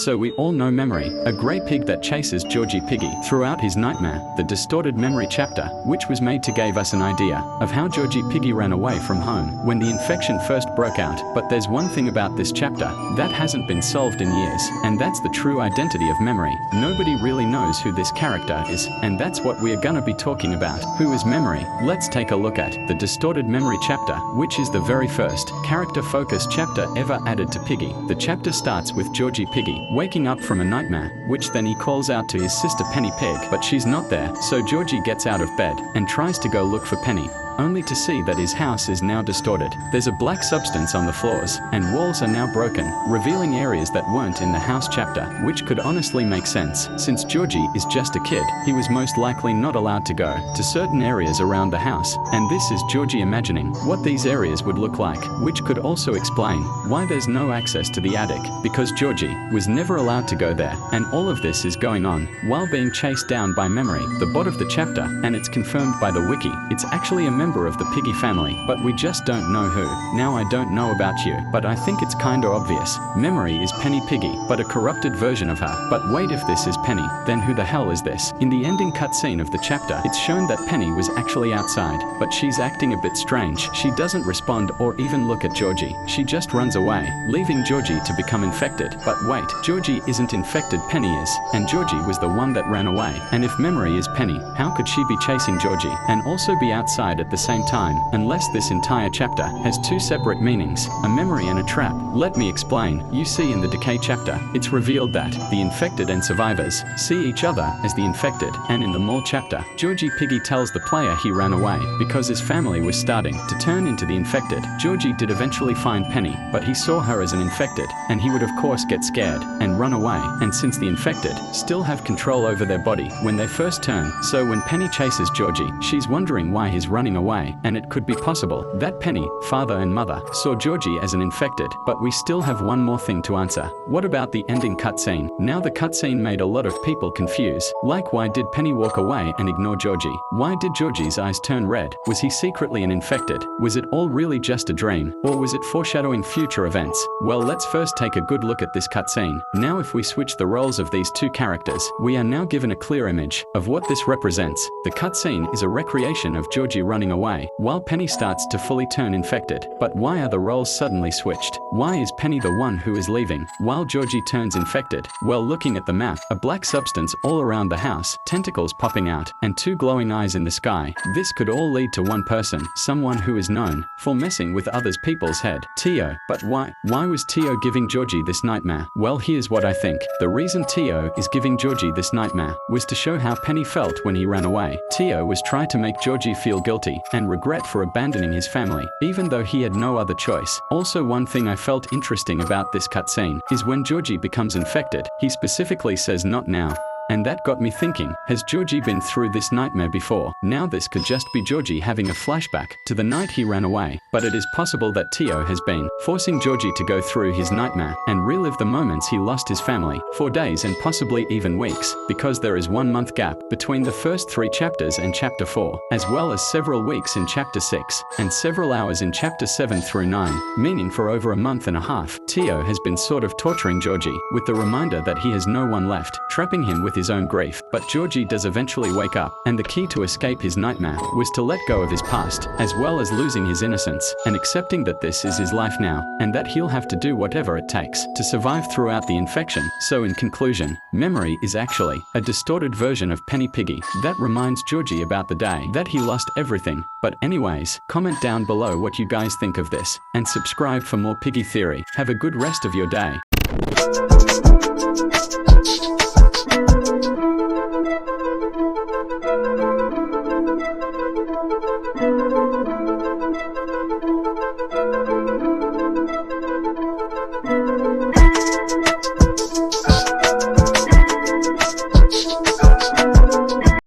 So we all know Memory, a grey pig that chases Georgie Piggy throughout his nightmare, the distorted memory chapter, which was made to give us an idea of how Georgie Piggy ran away from home when the infection first broke out. But there's one thing about this chapter that hasn't been solved in years, and that's the true identity of Memory. Nobody really knows who this character is, and that's what we're gonna be talking about. Who is Memory? Let's take a look at the distorted memory chapter, which is the very first character-focused chapter ever added to Piggy. The chapter starts with Georgie Piggy waking up from a nightmare, which then he calls out to his sister Penny Pig, but she's not there, so Georgie gets out of bed and tries to go look for Penny, only to see that his house is now distorted. There's a black substance on the floors, and walls are now broken, revealing areas that weren't in the house chapter, which could honestly make sense. Since Georgie is just a kid, he was most likely not allowed to go to certain areas around the house, and this is Georgie imagining what these areas would look like, which could also explain why there's no access to the attic, because Georgie was never allowed to go there, and all of this is going on while being chased down by Memory, the bot of the chapter, and it's confirmed by the wiki. It's actually a member of the Piggy family, but we just don't know who. Now I don't know about you, but I think it's kinda obvious. Memory is Penny Piggy, but a corrupted version of her. But wait, if this is Penny, then who the hell is this? In the ending cutscene of the chapter, it's shown that Penny was actually outside, but she's acting a bit strange. She doesn't respond or even look at Georgie. She just runs away, leaving Georgie to become infected. But wait, Georgie isn't infected, Penny is, and Georgie was the one that ran away. And if Memory is Penny, how could she be chasing Georgie and also be outside at the same time, unless this entire chapter has two separate meanings, a memory and a trap? Let me explain. You see, in the Decay chapter, it's revealed that the infected and survivors see each other as the infected, and in the Mall chapter, Georgie Piggy tells the player he ran away because his family was starting to turn into the infected. Georgie did eventually find Penny, but he saw her as an infected, and he would of course get scared and run away, and since the infected still have control over their body when they first turn, so when Penny chases Georgie, she's wondering why he's running away, and it could be possible that Penny, father and mother, saw Georgie as an infected. But we still have one more thing to answer. What about the ending cutscene? Now the cutscene made a lot of people confused. Like, why did Penny walk away and ignore Georgie? Why did Georgie's eyes turn red? Was he secretly an infected? Was it all really just a dream? Or was it foreshadowing future events? Well, let's first take a good look at this cutscene. Now if we switch the roles of these two characters, we are now given a clear image of what this represents. The cutscene is a recreation of Georgie running away, while Penny starts to fully turn infected. But why are the roles suddenly switched? Why is Penny the one who is leaving, while Georgie turns infected? Well, looking at the map, a black substance all around the house, tentacles popping out, and two glowing eyes in the sky. This could all lead to one person, someone who is known for messing with others people's head. Tio. But why? Why was Tio giving Georgie this nightmare? Well, here's what I think. The reason Tio is giving Georgie this nightmare was to show how Penny felt when he ran away. Tio was trying to make Georgie feel guilty and regret for abandoning his family, even though he had no other choice. Also, one thing I felt interesting about this cutscene is when Georgie becomes infected, he specifically says not now. And that got me thinking, has Georgie been through this nightmare before? Now this could just be Georgie having a flashback to the night he ran away, but it is possible that Tio has been forcing Georgie to go through his nightmare and relive the moments he lost his family for days and possibly even weeks, because there is 1 month gap between the first 3 chapters and chapter 4, as well as several weeks in chapter 6, and several hours in chapter 7 through 9, meaning for over a month and a half, Tio has been sort of torturing Georgie with the reminder that he has no one left, trapping him with his own grief. But Georgie does eventually wake up, and the key to escape his nightmare was to let go of his past, as well as losing his innocence, and accepting that this is his life now, and that he'll have to do whatever it takes to survive throughout the infection. So in conclusion, Memory is actually a distorted version of Penny Piggy that reminds Georgie about the day that he lost everything. But anyways, comment down below what you guys think of this, and subscribe for more Piggy theory. Have a good rest of your day.